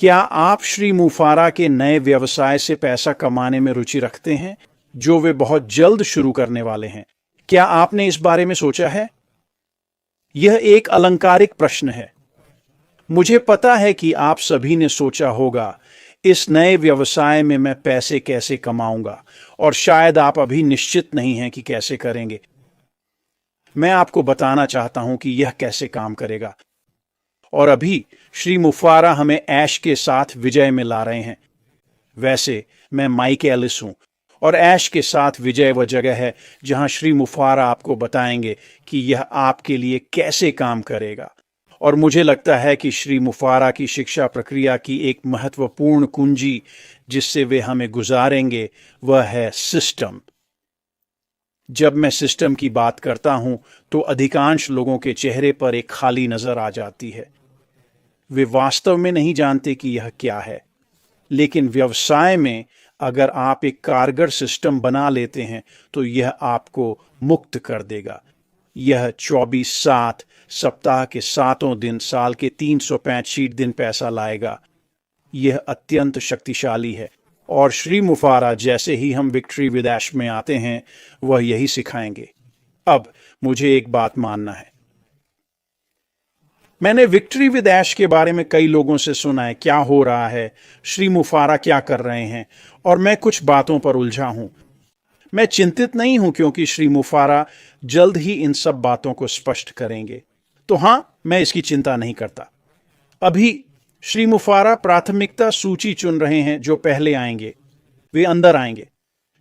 क्या आप श्री मुफारा के नए व्यवसाय से पैसा कमाने में रुचि रखते हैं, जो वे बहुत जल्द शुरू करने वाले हैं? क्या आपने इस बारे में सोचा है? यह एक अलंकारिक प्रश्न है। मुझे पता है कि आप सभी ने सोचा होगा, इस नए व्यवसाय में मैं पैसे कैसे कमाऊंगा, और शायद आप अभी निश्चित नहीं हैं कि कैसे करेंगे। मैं आपको बताना चाहता हूं कि यह कैसे काम करेगा। और अभी श्री मुफारा हमें ऐश के साथ विजय में ला रहे हैं। वैसे मैं माइक एलिस हूं, और ऐश के साथ विजय वह जगह है जहां श्री मुफारा आपको बताएंगे कि यह आपके लिए कैसे काम करेगा। और मुझे लगता है कि श्री मुफारा की शिक्षा प्रक्रिया की एक महत्वपूर्ण कुंजी जिससे वे हमें गुजारेंगे, वह है सिस्टम। जब मैं सिस्टम की बात करता हूं तो अधिकांश लोगों के चेहरे पर एक खाली नजर आ जाती है। वे वास्तव में नहीं जानते कि यह क्या है। लेकिन व्यवसाय में अगर आप एक कारगर सिस्टम बना लेते हैं तो यह आपको मुक्त कर देगा। यह 24/7 सप्ताह के 7 दिन, साल के 365 दिन पैसा लाएगा। यह अत्यंत शक्तिशाली है, और श्री मुफारा जैसे ही हम विक्ट्री विद ऐश में आते हैं, वह यही सिखाएंगे। अब मुझे एक बात मानना है। मैंने विक्ट्री विद ऐश के बारे में कई लोगों से सुना है, क्या हो रहा है, श्री मुफारा क्या कर रहे हैं, और मैं कुछ बातों पर उलझा हूं। मैं चिंतित नहीं हूं, क्योंकि श्री मुफारा जल्द ही इन सब बातों को स्पष्ट करेंगे। तो हां, मैं इसकी चिंता नहीं करता। अभी श्री मुफारा प्राथमिकता सूची चुन रहे हैं। जो पहले आएंगे वे अंदर आएंगे।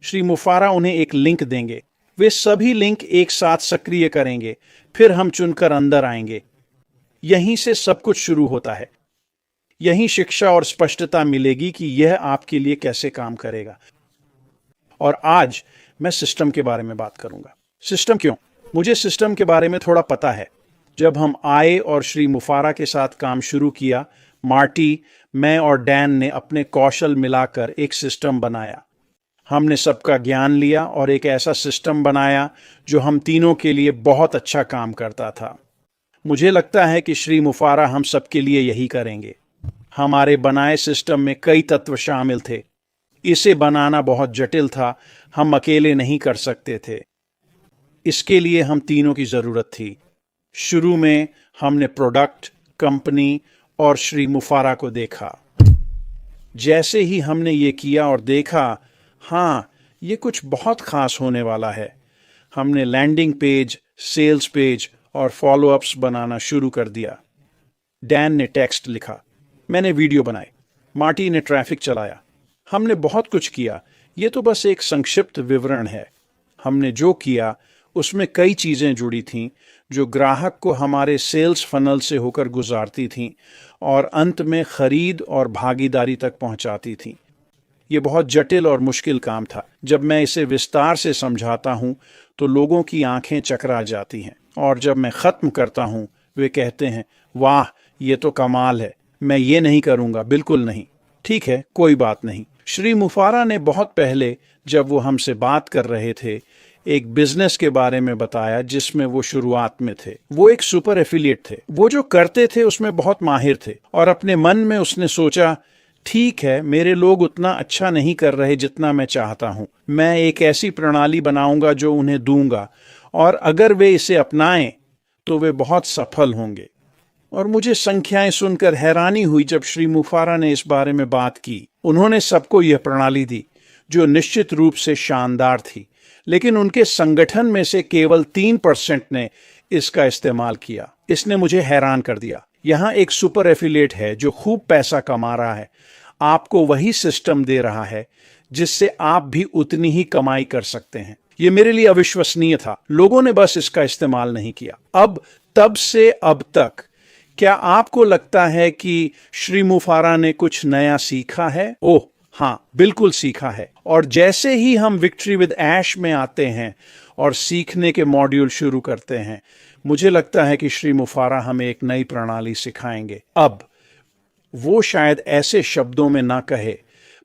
श्री मुफारा उन्हें एक लिंक देंगे। वे सभी लिंक एक साथ सक्रिय करेंगे। फिर हम चुनकर अंदर आएंगे। यहीं से सब कुछ शुरू होता है। यहीं शिक्षा और स्पष्टता मिलेगी कि यह आपके लिए कैसे काम करेगा। और आज मैं सिस्टम के बारे में बात करूंगा। सिस्टम क्यों? मुझे सिस्टम के बारे में थोड़ा पता है। जब हम आए और श्री मुफारा के साथ काम शुरू किया, मार्टी, मैं और डैन ने अपने कौशल मिलाकर एक सिस्टम बनाया। हमने सबका ज्ञान लिया और एक ऐसा सिस्टम बनाया जो हम तीनों के लिए बहुत अच्छा काम करता था। मुझे लगता है कि श्री मुफारा हम सबके लिए यही करेंगे। हमारे बनाए सिस्टम में कई तत्व शामिल थे। इसे बनाना बहुत जटिल था। हम अकेले नहीं कर सकते थे। इसके लिए हम तीनों की जरूरत थी। शुरू में हमने प्रोडक्ट, कंपनी और श्री मुफारा को देखा। जैसे ही हमने ये किया और देखा, हाँ, ये कुछ बहुत खास होने वाला है, हमने लैंडिंग पेज, सेल्स पेज और फॉलोअप्स बनाना शुरू कर दिया। डैन ने टेक्स्ट लिखा, मैंने वीडियो बनाए, मार्टी ने ट्रैफिक चलाया। हमने बहुत कुछ किया। ये तो बस एक संक्षिप्त विवरण है। हमने जो किया उसमें कई चीज़ें जुड़ी थीं जो ग्राहक को हमारे सेल्स फनल से होकर गुजारती थीं और अंत में खरीद और भागीदारी तक पहुंचाती थीं। ये बहुत जटिल और मुश्किल काम था। जब मैं इसे विस्तार से समझाता हूँ तो लोगों की आंखें चकरा जाती हैं, और जब मैं ख़त्म करता हूँ वे कहते हैं, वाह, ये तो कमाल है, मैं ये नहीं करूँगा, बिल्कुल नहीं। ठीक है, कोई बात नहीं। श्री मुफारा ने बहुत पहले, जब वो हमसे बात कर रहे थे, एक बिजनेस के बारे में बताया जिसमें वो शुरुआत में थे। वो एक सुपर एफिलिएट थे। वो जो करते थे उसमें बहुत माहिर थे, और अपने मन में उसने सोचा, ठीक है, मेरे लोग उतना अच्छा नहीं कर रहे जितना मैं चाहता हूँ। मैं एक ऐसी प्रणाली बनाऊंगा जो उन्हें दूंगा, और अगर वे इसे अपनाएं तो वे बहुत सफल होंगे। और मुझे संख्याएं सुनकर हैरानी हुई जब श्री मुफारा ने इस बारे में बात की। उन्होंने सबको यह प्रणाली दी जो निश्चित रूप से शानदार थी, लेकिन उनके संगठन में से केवल 3% ने इसका इस्तेमाल किया। इसने मुझे हैरान कर दिया। यहाँ एक सुपर एफिलिएट है जो खूब पैसा कमा रहा है, आपको वही सिस्टम दे रहा है जिससे आप भी उतनी ही कमाई कर सकते हैं। ये मेरे लिए अविश्वसनीय था। लोगों ने बस इसका इस्तेमाल नहीं किया। अब तब से अब तक क्या आपको लगता है कि श्री मुफारा ने कुछ नया सीखा है? ओह हाँ, बिल्कुल सीखा है। और जैसे ही हम विक्ट्री विद ऐश में आते हैं और सीखने के मॉड्यूल शुरू करते हैं, मुझे लगता है कि श्री मुफारा हमें एक नई प्रणाली सिखाएंगे। अब वो शायद ऐसे शब्दों में ना कहे,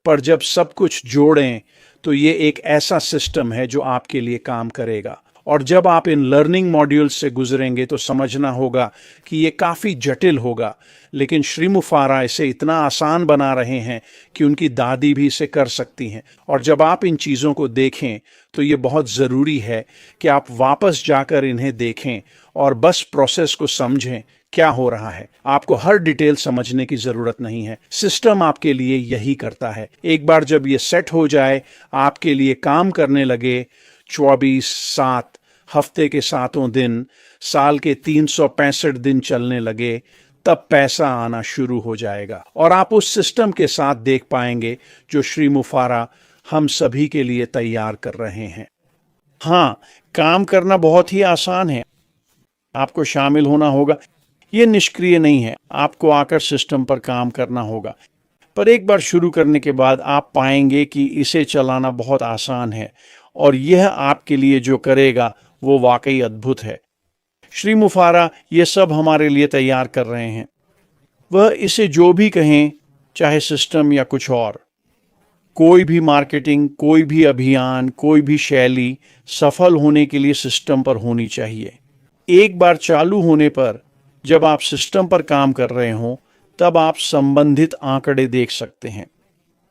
पर जब सब कुछ जोड़ें तो ये एक ऐसा सिस्टम है जो आपके लिए काम करेगा। और जब आप इन लर्निंग मॉड्यूल से गुजरेंगे तो समझना होगा कि ये काफ़ी जटिल होगा, लेकिन श्री मुफारा इसे इतना आसान बना रहे हैं कि उनकी दादी भी इसे कर सकती हैं। और जब आप इन चीज़ों को देखें तो ये बहुत ज़रूरी है कि आप वापस जाकर इन्हें देखें और बस प्रोसेस को समझें क्या हो रहा है। आपको हर डिटेल समझने की ज़रूरत नहीं है, सिस्टम आपके लिए यही करता है। एक बार जब ये सेट हो जाए, आपके लिए काम करने लगे 24/7, हफ्ते के 7 दिन, साल के 365 दिन चलने लगे, तब पैसा आना शुरू हो जाएगा और आप उस सिस्टम के साथ देख पाएंगे जो श्री मुफारा हम सभी के लिए तैयार कर रहे हैं। हाँ, काम करना बहुत ही आसान है, आपको शामिल होना होगा, ये निष्क्रिय नहीं है, आपको आकर सिस्टम पर काम करना होगा। पर एक बार शुरू करने के बाद आप पाएंगे कि इसे चलाना बहुत आसान है और यह आपके लिए जो करेगा वो वाकई अद्भुत है। श्री मुफारा ये सब हमारे लिए तैयार कर रहे हैं। वह इसे जो भी कहें, चाहे सिस्टम या कुछ और, कोई भी मार्केटिंग, कोई भी अभियान, कोई भी शैली सफल होने के लिए सिस्टम पर होनी चाहिए। एक बार चालू होने पर जब आप सिस्टम पर काम कर रहे हों, तब आप संबंधित आंकड़े देख सकते हैं।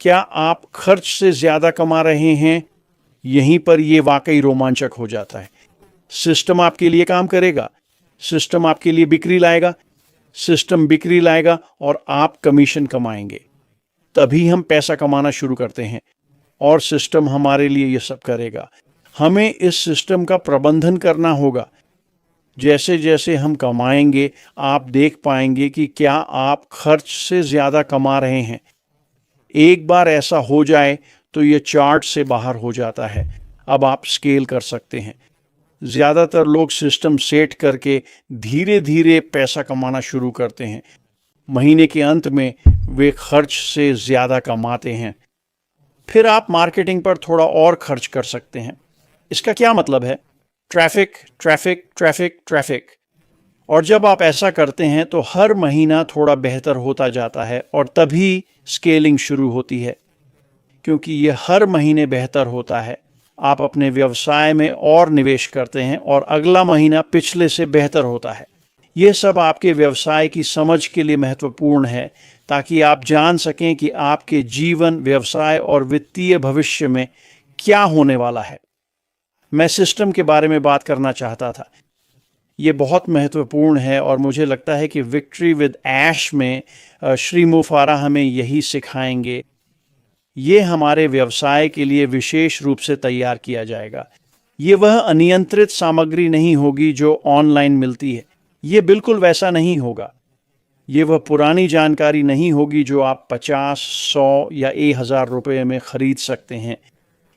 क्या आप खर्च से ज़्यादा कमा रहे हैं? यहीं पर यह वाकई रोमांचक हो जाता है। सिस्टम आपके लिए काम करेगा, सिस्टम आपके लिए बिक्री लाएगा, सिस्टम बिक्री लाएगा और आप कमीशन कमाएंगे। तभी हम पैसा कमाना शुरू करते हैं और सिस्टम हमारे लिए ये सब करेगा। हमें इस सिस्टम का प्रबंधन करना होगा। जैसे जैसे हम कमाएंगे, आप देख पाएंगे कि क्या आप खर्च से ज़्यादा कमा रहे हैं। एक बार ऐसा हो जाए तो ये चार्ट से बाहर हो जाता है। अब आप स्केल कर सकते हैं। ज़्यादातर लोग सिस्टम सेट करके धीरे धीरे पैसा कमाना शुरू करते हैं। महीने के अंत में वे खर्च से ज़्यादा कमाते हैं। फिर आप मार्केटिंग पर थोड़ा और खर्च कर सकते हैं। इसका क्या मतलब है? Traffic, traffic, traffic, traffic. और जब आप ऐसा करते हैं तो हर महीना थोड़ा बेहतर होता जाता है और तभी स्केलिंग शुरू होती है। क्योंकि ये हर महीने बेहतर होता है, आप अपने व्यवसाय में और निवेश करते हैं और अगला महीना पिछले से बेहतर होता है। ये सब आपके व्यवसाय की समझ के लिए महत्वपूर्ण है, ताकि आप जान सकें कि आपके जीवन, व्यवसाय और वित्तीय भविष्य में क्या होने वाला है। मैं सिस्टम के बारे में बात करना चाहता था। ये बहुत महत्वपूर्ण है और मुझे लगता है कि विक्ट्री विद ऐश में श्री मुफारा हमें यही सिखाएंगे। ये हमारे व्यवसाय के लिए विशेष रूप से तैयार किया जाएगा। ये वह अनियंत्रित सामग्री नहीं होगी जो ऑनलाइन मिलती है। ये बिल्कुल वैसा नहीं होगा। ये वह पुरानी जानकारी नहीं होगी जो आप 50, 100 या 1000 रुपये में खरीद सकते हैं।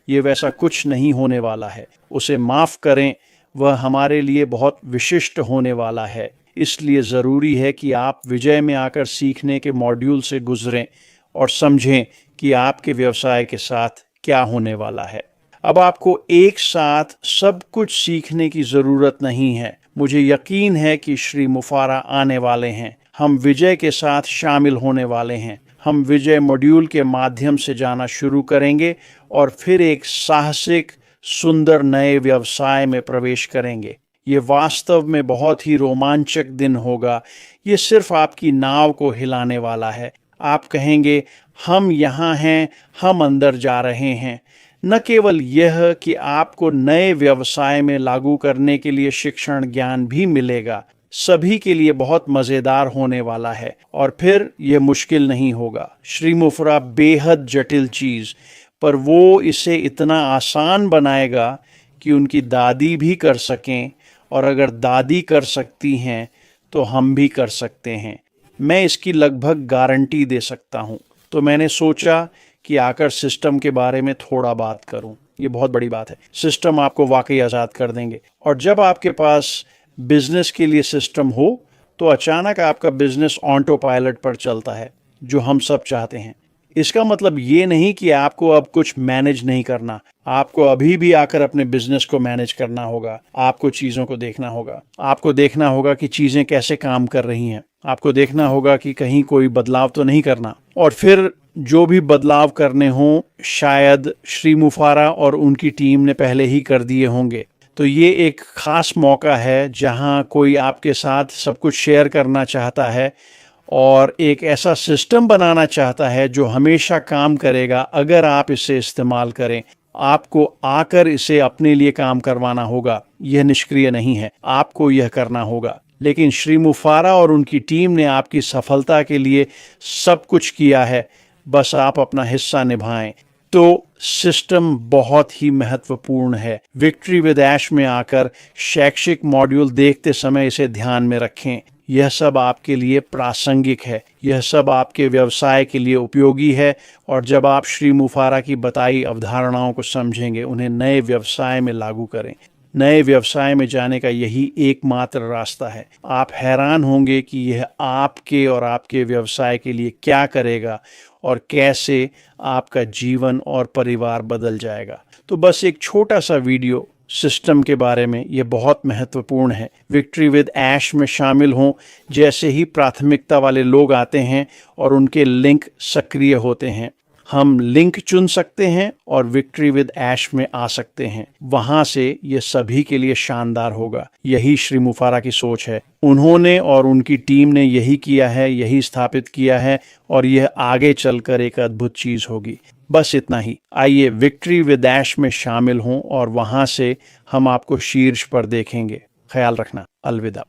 ये वैसा कुछ नहीं होने वाला है। उसे माफ़ करें, वह हमारे लिए बहुत विशिष्ट होने वाला है। इसलिए ज़रूरी है कि आप विजय में आकर सीखने के मॉड्यूल से गुजरें और समझें कि आपके व्यवसाय के साथ क्या होने वाला है। अब आपको एक साथ सब कुछ सीखने की ज़रूरत नहीं है। मुझे यकीन है कि श्री मुफारा आने वाले हैं। हम विजय के साथ शामिल होने वाले हैं। हम विजय मॉड्यूल के माध्यम से जाना शुरू करेंगे और फिर एक साहसिक, सुंदर नए व्यवसाय में प्रवेश करेंगे। ये वास्तव में बहुत ही रोमांचक दिन होगा। ये सिर्फ आपकी नाव को हिलाने वाला है। आप कहेंगे, हम यहाँ हैं, हम अंदर जा रहे हैं। न केवल यह कि आपको नए व्यवसाय में लागू करने के लिए शिक्षण ज्ञान भी मिलेगा, सभी के लिए बहुत मज़ेदार होने वाला है और फिर यह मुश्किल नहीं होगा। श्री मुफारा बेहद जटिल चीज़, पर वो इसे इतना आसान बनाएगा कि उनकी दादी भी कर सकें, और अगर दादी कर सकती हैं तो हम भी कर सकते हैं। मैं इसकी लगभग गारंटी दे सकता हूँ। तो मैंने सोचा कि आकर सिस्टम के बारे में थोड़ा बात करूँ। ये बहुत बड़ी बात है। सिस्टम आपको वाकई आज़ाद कर देंगे और जब आपके पास बिजनेस के लिए सिस्टम हो तो अचानक आपका बिजनेस ऑटो पायलट पर चलता है, जो हम सब चाहते हैं। इसका मतलब ये नहीं कि आपको अब कुछ मैनेज नहीं करना। आपको अभी भी आकर अपने बिजनेस को मैनेज करना होगा। आपको चीज़ों को देखना होगा। आपको देखना होगा कि चीज़ें कैसे काम कर रही हैं। आपको देखना होगा कि कहीं कोई बदलाव तो नहीं करना। और फिर जो भी बदलाव करने हों, शायद श्री मुफारा और उनकी टीम ने पहले ही कर दिए होंगे। तो ये एक खास मौका है जहां कोई आपके साथ सब कुछ शेयर करना चाहता है और एक ऐसा सिस्टम बनाना चाहता है जो हमेशा काम करेगा अगर आप इसे इस्तेमाल करें। आपको आकर इसे अपने लिए काम करवाना होगा, यह निष्क्रिय नहीं है, आपको यह करना होगा। लेकिन श्री मुफारा और उनकी टीम ने आपकी सफलता के लिए सब कुछ किया है, बस आप अपना हिस्सा निभाएं। तो सिस्टम बहुत ही महत्वपूर्ण है। विक्ट्री विद ऐश में आकर शैक्षिक मॉड्यूल देखते समय इसे ध्यान में रखें। यह सब आपके लिए प्रासंगिक है, यह सब आपके व्यवसाय के लिए उपयोगी है। और जब आप श्री मुफारा की बताई अवधारणाओं को समझेंगे, उन्हें नए व्यवसाय में लागू करें। नए व्यवसाय में जाने का यही एकमात्र रास्ता है। आप हैरान होंगे कि यह आपके और आपके व्यवसाय के लिए क्या करेगा और कैसे आपका जीवन और परिवार बदल जाएगा। तो बस एक छोटा सा वीडियो सिस्टम के बारे में, यह बहुत महत्वपूर्ण है। विक्ट्री विद ऐश में शामिल हों। जैसे ही प्राथमिकता वाले लोग आते हैं और उनके लिंक सक्रिय होते हैं, हम लिंक चुन सकते हैं और विक्ट्री विद ऐश में आ सकते हैं। वहां से ये सभी के लिए शानदार होगा। यही श्री मुफारा की सोच है। उन्होंने और उनकी टीम ने यही किया है, यही स्थापित किया है और यह आगे चलकर एक अद्भुत चीज होगी। बस इतना ही। आइए विक्ट्री विद ऐश में शामिल हों और वहां से हम आपको शीर्ष पर देखेंगे। ख्याल रखना। अलविदा।